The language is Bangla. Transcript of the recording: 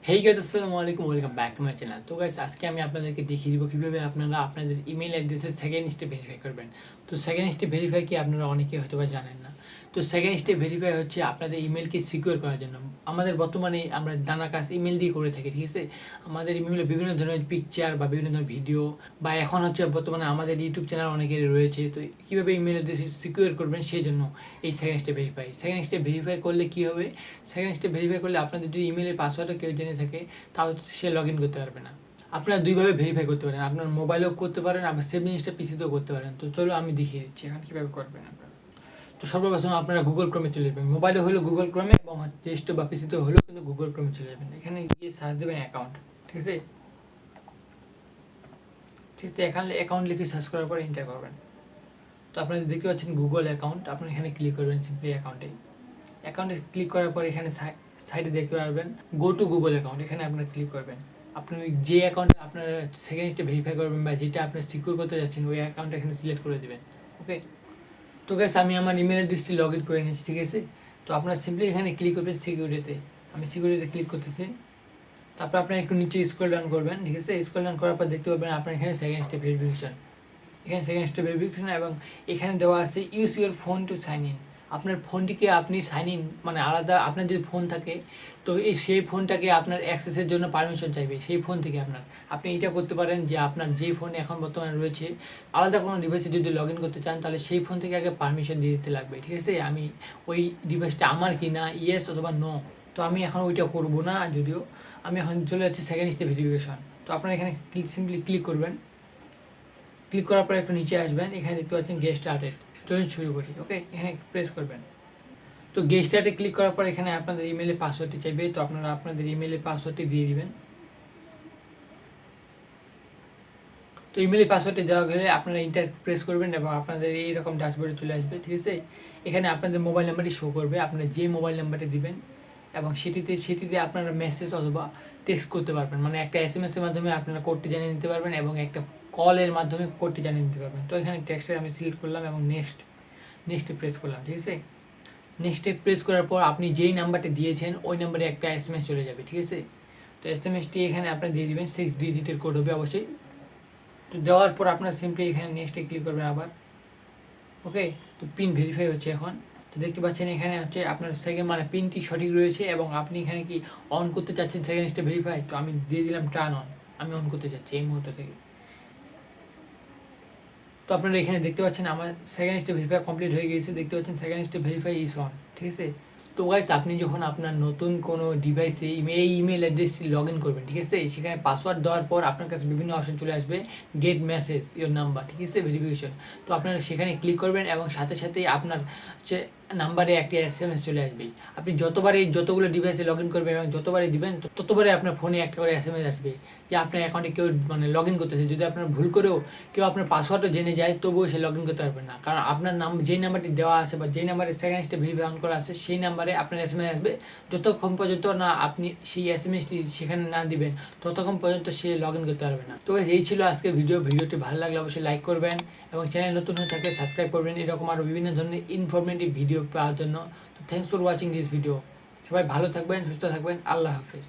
হেই গাইস, আসসালামু আলাইকুম, welcome back to my channel. তো গাইস, আজকে আমি আপনাদেরকে দেখিয়ে দিব কীভাবে আপনারা আপনাদের ইমেল অ্যাড্রেসে সেকেন্ড স্টেপ ভেরিফাই করবেন। তো সেকেন্ড স্টেপ ভেরিফাই কি আপনারা অনেকে হয়তো বা জানেন না। তো সেকেন্ড স্টেপ ভেরিফাই হচ্ছে আপনাদের ইমেলকে সিকিউর করার জন্য। আমাদের বর্তমানে আমরা নানা কাজ ইমেল দিয়ে করে থাকি, ঠিক আছে। আমাদের ইমেলে বিভিন্ন ধরনের পিকচার বা বিভিন্ন ধরনের ভিডিও বা এখন হচ্ছে বর্তমানে আমাদের ইউটিউব চ্যানেল অনেকেরই রয়েছে। তো কীভাবে ইমেল অ্যাড্রেস সিকিউর করবেন সেই জন্য এই second step verify. Second step verify করলে কী হবে, সেকেন্ড স্টেপ ভেরিফাই করলে আপনাদের যদি ইমেলের পাসওয়ার্ডটা কেউ জেনে থাকে তাও সে লগ ইন করতে পারবে না। আপনারা দুইভাবে ভেরিফাই করতে পারেন, আপনার মোবাইলেও করতে পারেন, আবার সেম জিনিসটা পিসিতেও করতে পারেন। তো চলো আমি দেখিয়ে দিচ্ছি এখন কীভাবে করবেন আপনারা। তো সর্বপ্রথম আপনারা গুগল ক্রোমে চলে যাবেন। মোবাইলে হলো গুগল ক্রোমে এবং ডেস্কটপ বা পিসিতে হলেও কিন্তু গুগল ক্রোমে চলে যাবেন। এখানে গিয়ে সার্চ দেবেন অ্যাকাউন্ট, ঠিক আছে। ঠিক আছে, এখানে অ্যাকাউন্ট লিখে সার্চ করার পর এন্টার করবেন। তো আপনারা দেখতে পাচ্ছেন গুগল অ্যাকাউন্ট, আপনারা এখানে ক্লিক করবেন সিম্পলি অ্যাকাউন্টে ক্লিক করার পর এখানে সাইডে দেখতে পারবেন গো টু গুগল অ্যাকাউন্ট, এখানে আপনারা ক্লিক করবেন। আপনি যে অ্যাকাউন্টে আপনারা সেকেন্ড স্টেপ ভেরিফাই করবেন বা যেটা আপনার সিকিউর করতে যাচ্ছেন ওই অ্যাকাউন্টটা এখানে সিলেক্ট করে দেবেন। ওকে, তো গাইস আমি আমার ইমেল অ্যাড্রেসটি লগ ইন করে নিয়েছি, ঠিক আছে। তো আপনারা সিম্পলি এখানে ক্লিক করবেন সিকিউরিটিতে। আমি সিকিউরিটিতে ক্লিক করতেছি। তারপর আপনারা একটু নিচে স্ক্রল ডাউন করবেন, ঠিক আছে। স্ক্রল ডাউন করার পর দেখতে পাবেন আপনার এখানে সেকেন্ড স্টেপ ভেরিফিকেশন, এখানে সেকেন্ড স্টেপ ভেরিফিকেশন এবং এখানে দেওয়া আছে use your phone to sign in. আপনার ফোনটিকে আপনি সাইন ইন মানে আলাদা, আপনার যদি ফোন থাকে তো সেই ফোনটাকে আপনার অ্যাক্সেসের জন্য পারমিশন চাইবে সেই ফোন থেকে আপনি এটা করতে পারেন যে আপনার যেই ফোন এখন বর্তমানে রয়েছে আলাদা কোনো ডিভাইসে যদি লগ ইন করতে চান তাহলে সেই ফোন থেকে আগে পারমিশন দিয়ে দিতে লাগবে, ঠিক আছে। আমি ওই ডিভাইসটা আমার কি না ইয়েস অথবা নো, তো আমি এখন ওইটা করবো না, যদিও আমি এখন চলে যাচ্ছি সেকেন্ড স্টেপ ভেরিফিকেশন। তো আপনারা এখানে সিম্পলি ক্লিক করবেন। ক্লিক করার পর একটু নিচে আসবেন, এখানে দেখতে পাচ্ছেন গেট স্টার্টেড, চলুন শুরু করি। ওকে, এখানে প্রেস করবেন। তো গেট স্টার্টে ক্লিক করার পর এখানে আপনাদের ইমেলের পাসওয়ার্ডটি চাইবে, তো আপনারা আপনাদের ইমেলের পাসওয়ার্ডটি দিয়ে দিবেন। তো ইমেলের পাসওয়ার্ডটি দেওয়া গেলে আপনারা ইন্টার প্রেস করবেন এবং আপনাদের এইরকম ড্যাশবোর্ডে চলে আসবে, ঠিক আছে। এখানে আপনাদের মোবাইল নাম্বারটি শো করবে, আপনারা যে মোবাইল নাম্বারটি দিবেন এবং সেটিতে আপনারা মেসেজ অথবা টেক্সট করতে পারবেন, মানে একটা SMS এর মাধ্যমে আপনারা কোডটি জানিয়ে নিতে পারবেন এবং একটা কলের মাধ্যমে কোডটি জানিয়ে নিতে পারবেন। তো এখানে টেক্সটে আমি সিলেক্ট করলাম এবং নেক্সটে প্রেস করলাম, ঠিক আছে। নেক্সটে প্রেস করার পর আপনি যেই নাম্বারটি দিয়েছেন ওই নাম্বারে একটা SMS চলে যাবে, ঠিক আছে। তো SMSটি এখানে আপনারা দিয়ে দিবেন, 6 ডিজিটের কোড হবে অবশ্যই। তো দেওয়ার পর আপনার সিম্পলি এখানে নেক্সটে ক্লিক করবেন আবার। ওকে, তো পিন ভেরিফাই হচ্ছে এখন। তো দেখতে পাচ্ছেন এখানে হচ্ছে আপনার সেকেন্ড মানে পিনটি সঠিক রয়েছে এবং আপনি এখানে কি অন করতে চাচ্ছেন সেকেন্ড স্টেপ ভেরিফাই, তো আমি দিয়ে দিলাম টার্ন অন, আমি অন করতে চাচ্ছি এই মুহূর্ত থেকে। তো আপনারা এখানে দেখতে পাচ্ছেন আমার সেকেন্ড স্টেপ ভেরিফাই কমপ্লিট হয়ে গিয়েছে, দেখতে পাচ্ছেন second step verify is on, ঠিক আছে। তো গাইস, আপনি যখন আপনার নতুন কোনো ডিভাইসে এই ইমেল অ্যাড্রেসটি লগ ইন করবেন, ঠিক আছে, সেখানে পাসওয়ার্ড দেওয়ার পর আপনার কাছে বিভিন্ন অপশন চলে আসবে, গেট মেসেজ ইওর নাম্বার, ঠিক আছে, ভেরিফিকেশন। তো আপনারা সেখানে ক্লিক করবেন এবং সাথে সাথেই আপনার হচ্ছে নাম্বারে একটি SMS চলে আসবে। আপনি যতগুলো ডিভাইসে লগ ইন করবেন এবং যতবারই দিবেন ততবারই আপনার ফোনে একটা করে SMS আসবে যে আপনার অ্যাকাউন্টে কেউ মানে লগ ইন করতেছে। যদি আপনার ভুল করেও কেউ আপনার পাসওয়ার্ডও জেনে যায় তবুও সে লগ ইন করতে পারবে না, কারণ আপনার যেই নাম্বারটি দেওয়া আছে বা যেই নাম্বারে সেকেন্ড স্টেপ ভেরিফাই অন করা আছে সেই নাম্বারে আপনার SMS আসবে। যতক্ষণ পর্যন্ত না আপনি সেই SMSটি সেখানে না দিবেন ততক্ষণ পর্যন্ত সে লগ ইন করতে পারবে না। তো এই ছিল আজকে ভিডিওটি ভালো লাগলে অবশ্যই লাইক করবেন এবং চ্যানেল নতুন হয়ে থাকলে সাবস্ক্রাইব করবেন এরকম আরও বিভিন্ন ধরনের ইনফরমেটিভ ভিডিও পাওয়ার জন্য। তো thanks for watching this video. সবাই ভালো থাকবেন, সুস্থ থাকবেন, আল্লাহ হাফেজ।